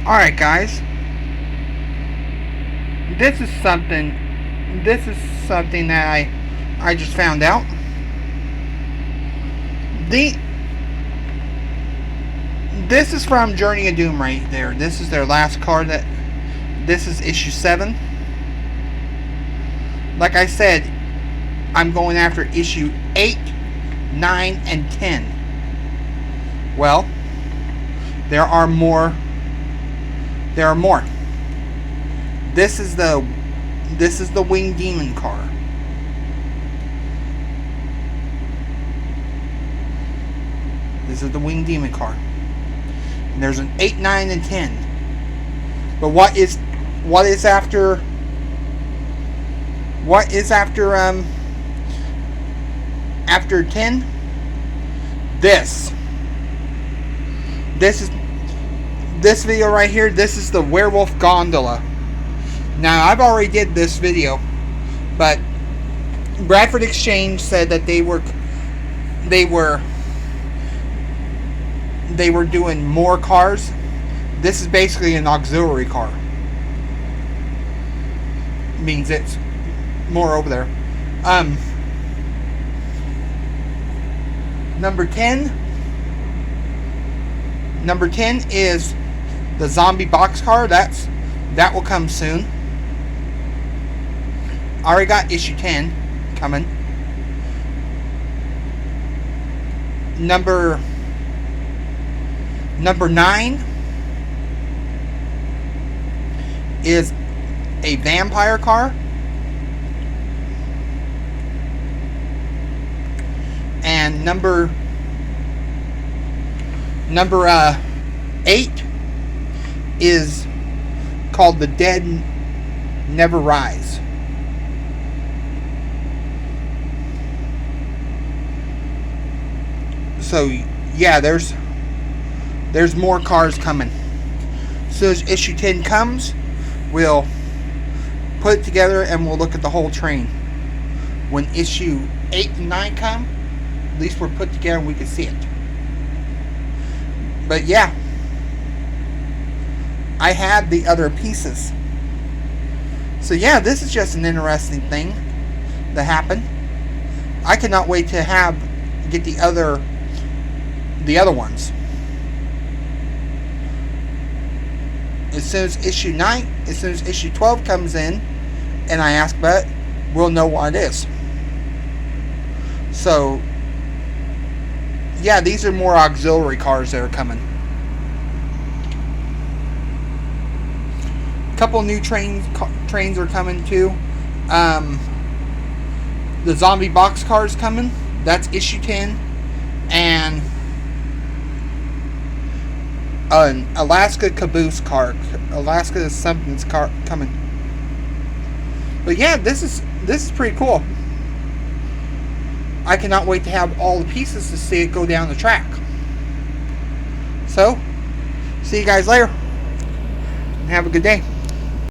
Alright guys, this is something that I just found out. This is from Journey of Doom right there. This is their last card. This is issue 7. Like I said, I'm going after issue 8, 9, and 10. Well, there are more. This is the Winged Demon car. This is the Winged Demon car. And there's an 8, 9, and 10. But what is after after 10? This video right here. This is the Werewolf Gondola. Now I've already did this video, but Bradford Exchange said that they were doing more cars. This is basically an auxiliary car. Means it's more over there. Number 10 is the zombie boxcar. That will come soon. I already got issue 10 coming. Number 9 is a vampire car. And number 8 is called The Dead Never Rise. So yeah, there's more cars coming. As soon as issue 10 comes, we'll put it together and we'll look at the whole train. When issue 8 and 9 come, at least we're put together and we can see it. But yeah, I had the other pieces. So yeah, this is just an interesting thing that happened. I cannot wait to get the other ones. As soon as issue 12 comes in and I ask about it, we'll know what it is. So yeah, these are more auxiliary cars that are coming. A couple new trains are coming too. The zombie box car is coming. That's issue 10. And an Alaska caboose car. Alaska something's car coming. But yeah, this is pretty cool. I cannot wait to have all the pieces to see it go down the track. So, see you guys later. And have a good day.